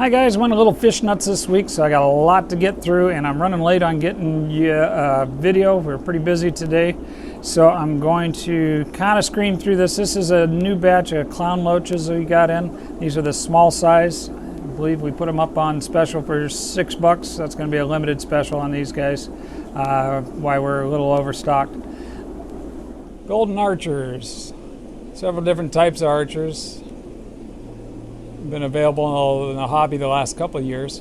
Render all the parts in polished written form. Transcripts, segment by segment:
Hi guys, went a little fish nuts this week, so I got a lot to get through and I'm running late on getting you a video. We're pretty busy today, so I'm going to kind of screen through this. This is a new batch of clown loaches that we got in. These are the small size. I believe we put them up on special for $6. That's going to be a limited special on these guys, why we're a little overstocked. Golden archers. Several different types of archers. Been available in the hobby the last couple of years.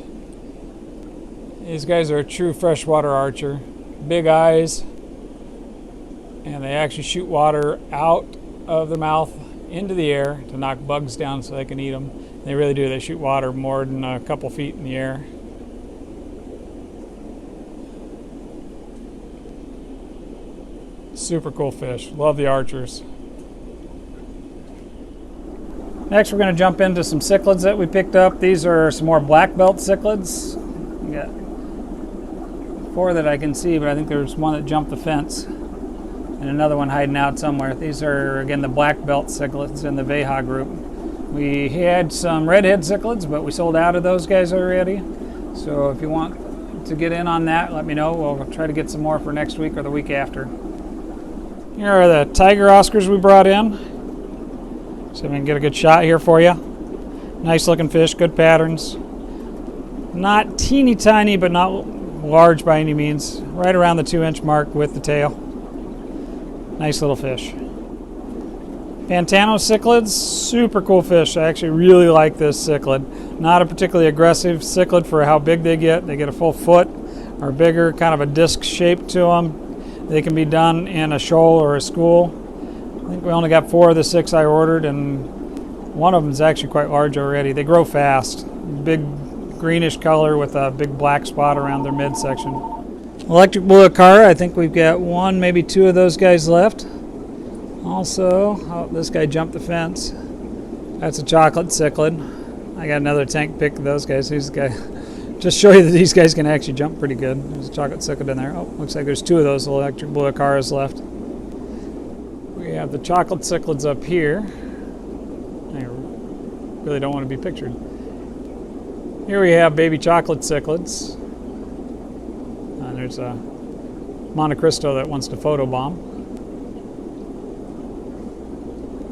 These guys are a true freshwater archer. Big eyes, and they actually shoot water out of their mouth into the air to knock bugs down so they can eat them. They really do. They shoot water more than a couple feet in the air. Super cool fish. Love the archers. Next, we're going to jump into some cichlids that we picked up. These are some more black belt cichlids. We got 4 that I can see, but I think there's one that jumped the fence and another one hiding out somewhere. These are, again, the black belt cichlids in the Veja group. We had some redhead cichlids, but we sold out of those guys already. So if you want to get in on that, let me know. We'll try to get some more for next week or the week after. Here are the tiger oscars we brought in. See if we can get a good shot here for you. Nice looking fish, good patterns. Not teeny tiny, but not large by any means. Right around the 2-inch mark with the tail. Nice little fish. Pantano cichlids, super cool fish. I actually really like this cichlid. Not a particularly aggressive cichlid for how big they get. They get a full foot or bigger, kind of a disc shape to them. They can be done in a shoal or a school. I think we only got 4 of the 6 I ordered, and one of them is actually quite large already. They grow fast. Big greenish color with a big black spot around their midsection. Electric blue acara, I think we've got 1, maybe 2 of those guys left. Also, oh, this guy jumped the fence. That's a chocolate cichlid. I got another tank pick of those guys. Here's the guy. Just show you that these guys can actually jump pretty good. There's a chocolate cichlid in there. Oh, looks like there's 2 of those electric blue acaras left. We have the chocolate cichlids up here. I really don't want to be pictured. Here we have baby chocolate cichlids. And there's a Monte Cristo that wants to photobomb.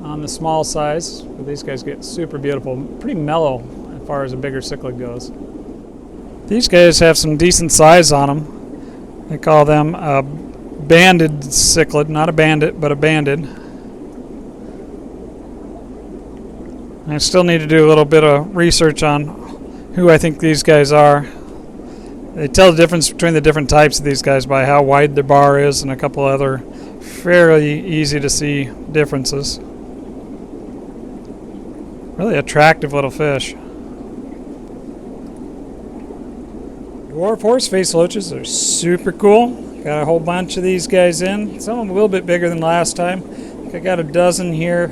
On the small size, but these guys get super beautiful, pretty mellow as far as a bigger cichlid goes. These guys have some decent size on them. They call them banded cichlid, not a bandit, but a banded. I still need to do a little bit of research on who I think these guys are. They tell the difference between the different types of these guys by how wide their bar is and a couple other fairly easy to see differences. Really attractive little fish. Dwarf horseface loaches are super cool. Got a whole bunch of these guys in. Some of them a little bit bigger than last time. I think I got a dozen here.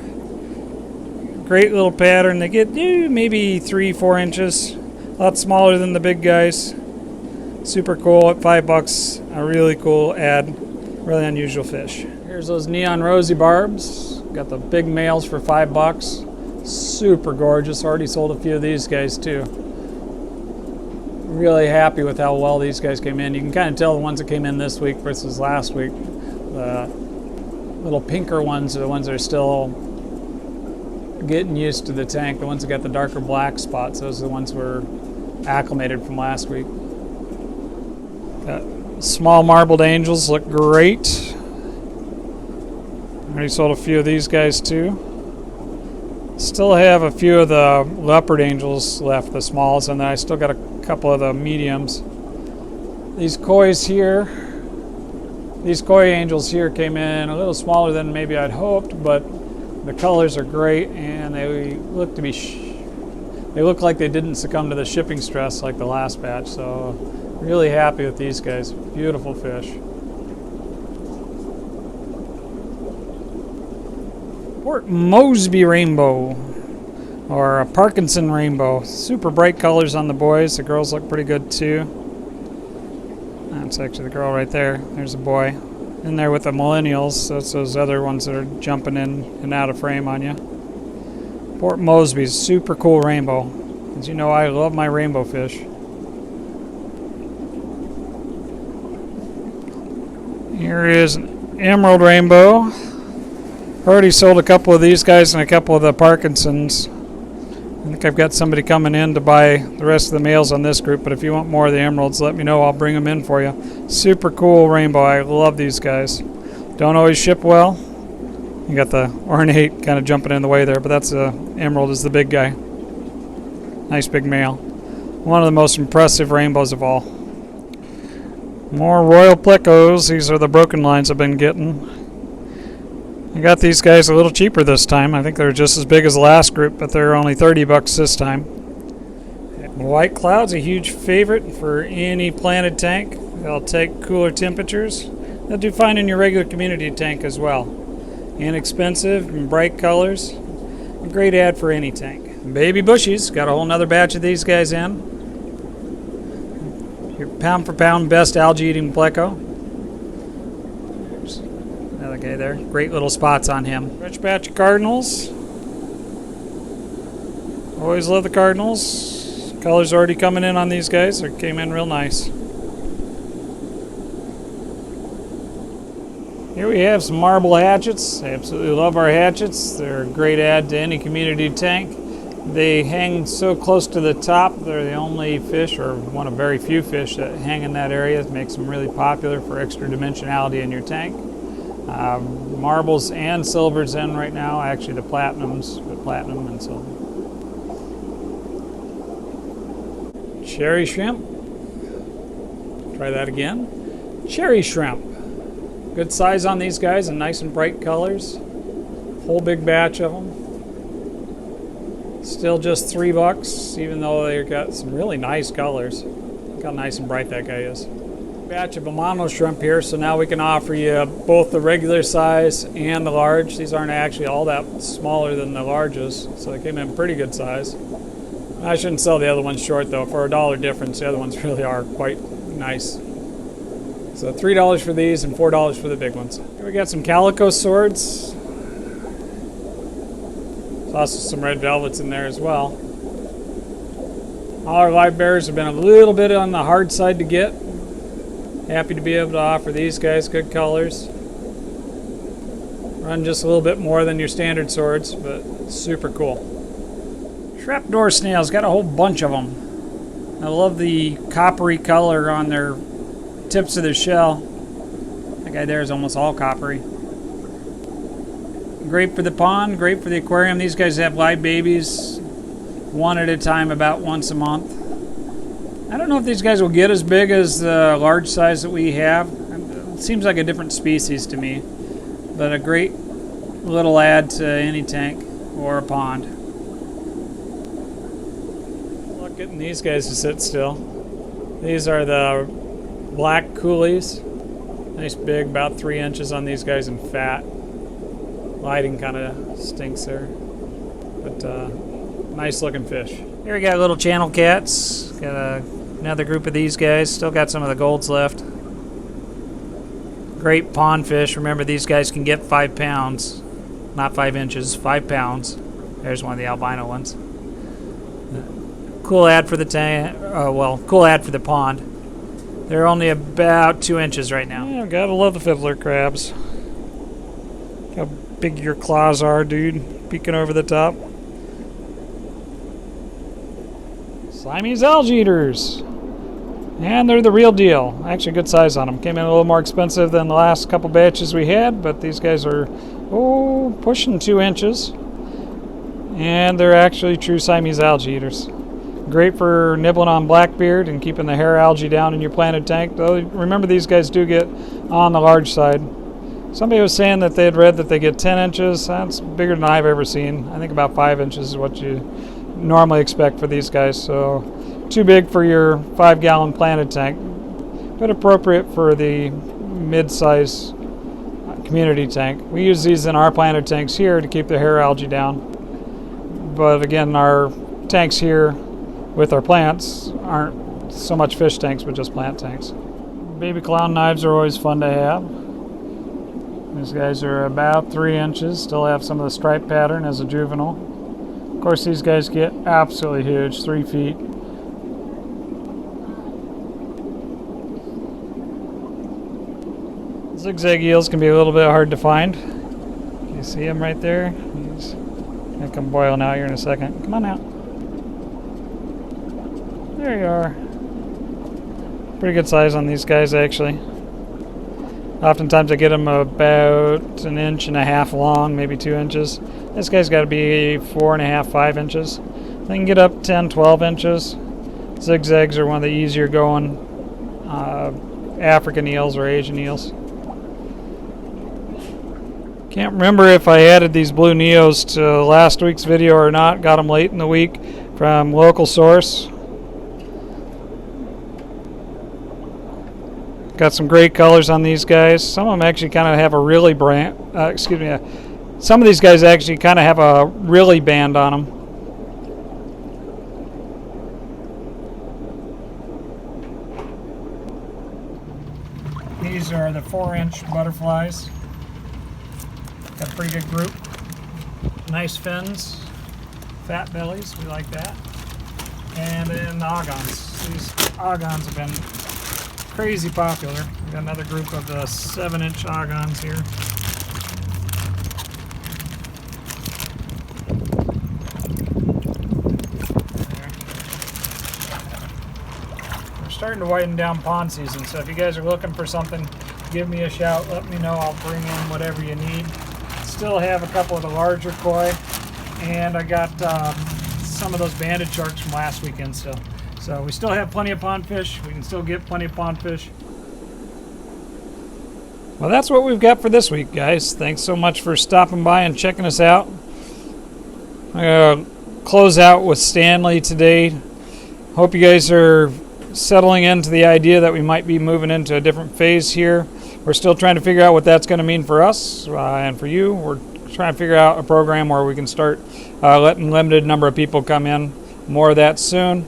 Great little pattern. They get maybe 3-4 inches. A lot smaller than the big guys. Super cool at $5. A really cool ad. Really unusual fish. Here's those neon rosy barbs. Got the big males for $5. Super gorgeous. Already sold a few of these guys too. Really happy with how well these guys came in. You can kind of tell the ones that came in this week versus last week. The little pinker ones are the ones that are still getting used to the tank. The ones that got the darker black spots, those are the ones that were acclimated from last week. Got small marbled angels, look great. Already sold a few of these guys too. Still have a few of the leopard angels left, the smalls, and then I still got a couple of the mediums. These kois here, these koi angels here came in a little smaller than maybe I'd hoped, but the colors are great and they look to be they look like they didn't succumb to the shipping stress like the last batch. So really happy with these guys. Beautiful fish. Port Mosby rainbow, or a Parkinson rainbow. Super bright colors on the boys. The girls look pretty good too. That's actually the girl right there. There's a boy. In there with the millennials. That's those other ones that are jumping in and out of frame on you. Port Mosby's super cool rainbow. As you know, I love my rainbow fish. Here is an emerald rainbow. Already sold a couple of these guys and a couple of the Parkinsons. I think I've got somebody coming in to buy the rest of the males on this group, but if you want more of the emeralds, let me know. I'll bring them in for you. Super cool rainbow. I love these guys. Don't always ship well. You got the ornate kind of jumping in the way there, but that's emerald is the big guy. Nice big male. One of the most impressive rainbows of all. More royal plecos. These are the broken lines I've been getting. I got these guys a little cheaper this time. I think they're just as big as the last group, but they're only $30 this time. White cloud's a huge favorite for any planted tank. They'll take cooler temperatures. They'll do fine in your regular community tank as well. Inexpensive and bright colors. A great ad for any tank. Baby bushies, got a whole nother batch of these guys in. Your pound for pound best algae eating pleco. Another guy there. Great little spots on him. Rich batch of cardinals. Always love the cardinals. Colors already coming in on these guys. They came in real nice. Here we have some marble hatchets. I absolutely love our hatchets. They're a great add to any community tank. They hang so close to the top. They're the only fish, or one of very few fish, that hang in that area. It makes them really popular for extra dimensionality in your tank. Marbles and silvers in right now. Actually, the platinums, but platinum and silver. Cherry shrimp. Try that again. Cherry shrimp. Good size on these guys and nice and bright colors. Whole big batch of them. Still just $3, even though they've got some really nice colors. Look how nice and bright that guy is. Batch of Amano shrimp here, so now we can offer you both the regular size and the large. These aren't actually all that smaller than the larges, so they came in pretty good size. I shouldn't sell the other ones short though. For $1 difference, the other ones really are quite nice. So $3 for these and $4 for the big ones. Here we got some calico swords. There's also some red velvets in there as well. All our live bears have been a little bit on the hard side to get. Happy to be able to offer these guys. Good colors. Run just a little bit more than your standard swords, but super cool. Trapdoor snails, got a whole bunch of them. I love the coppery color on their tips of their shell. That guy there is almost all coppery. Great for the pond, great for the aquarium. These guys have live babies one at a time about once a month. I don't know if these guys will get as big as the large size that we have. It seems like a different species to me, but a great little add to any tank or a pond. Look, getting these guys to sit still. These are the black coolies. Nice big, about 3 inches on these guys, and fat. Lighting kind of stinks there, but nice looking fish. Here we got little channel cats. Got another group of these guys. Still got some of the golds left. Great pond fish. Remember, these guys can get 5 pounds, not 5 inches, 5 pounds. There's one of the albino ones. Cool ad for the tank. Cool ad for the pond. They're only about 2 inches right now. Yeah, gotta love the fiddler crabs. How big your claws are, dude. Peeking over the top. Siamese algae eaters. And they're the real deal. Actually, good size on them. Came in a little more expensive than the last couple batches we had, but these guys are, pushing 2 inches. And they're actually true Siamese algae eaters. Great for nibbling on blackbeard and keeping the hair algae down in your planted tank. Though, remember, these guys do get on the large side. Somebody was saying that they had read that they get 10 inches. That's bigger than I've ever seen. I think about 5 inches is what you normally expect for these guys. So too big for your 5-gallon planted tank, but appropriate for the mid-size community tank. We use these in our planted tanks here to keep the hair algae down. But again, our tanks here with our plants aren't so much fish tanks, but just plant tanks. Baby clown knives are always fun to have. These guys are about 3 inches, still have some of the stripe pattern as a juvenile. Of course, these guys get absolutely huge, 3 feet. Zigzag eels can be a little bit hard to find. You see him right there? He's gonna come boiling out here in a second. Come on out. There you are. Pretty good size on these guys, actually. Oftentimes I get them about 1.5 inches long, maybe 2 inches. This guy's got to be 4.5, 5 inches. They can get up 10, 12 inches. Zigzags are one of the easier going African eels or Asian eels. Can't remember if I added these blue neos to last week's video or not. Got them late in the week from local source. Got some great colors on these guys. Some of them actually kind of have a really some of these guys actually kind of have a really band on them. These are the 4-inch butterflies. Got a pretty good group. Nice fins, fat bellies, we like that. And then the ogons. These ogons have been crazy popular. We've got another group of the 7-inch ogons here. We're starting to widen down pond season, so if you guys are looking for something, give me a shout, let me know, I'll bring in whatever you need. Still have a couple of the larger koi, and I got some of those banded sharks from last weekend still. So we still have plenty of pond fish. We can still get plenty of pond fish. Well, that's what we've got for this week, guys. Thanks so much for stopping by and checking us out. I'm going to close out with Stanley today. Hope you guys are settling into the idea that we might be moving into a different phase here. We're still trying to figure out what that's going to mean for us and for you. We're trying to figure out a program where we can start letting limited number of people come in. More of that soon.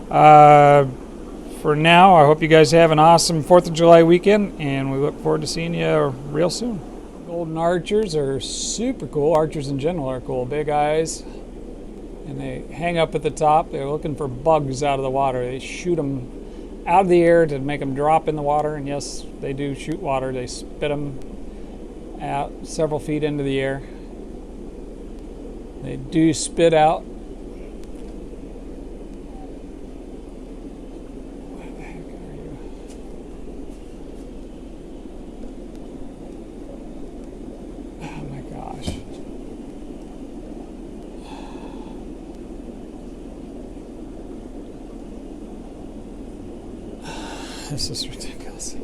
For now, I hope you guys have an awesome 4th of July weekend, and we look forward to seeing you real soon. Golden archers are super cool. Archers in general are cool. Big eyes, and they hang up at the top. They're looking for bugs out of the water. They shoot them out of the air to make them drop in the water, and yes, they do shoot water. They spit them out several feet into the air. They do spit out. What the heck are you? Oh my gosh. This is ridiculous.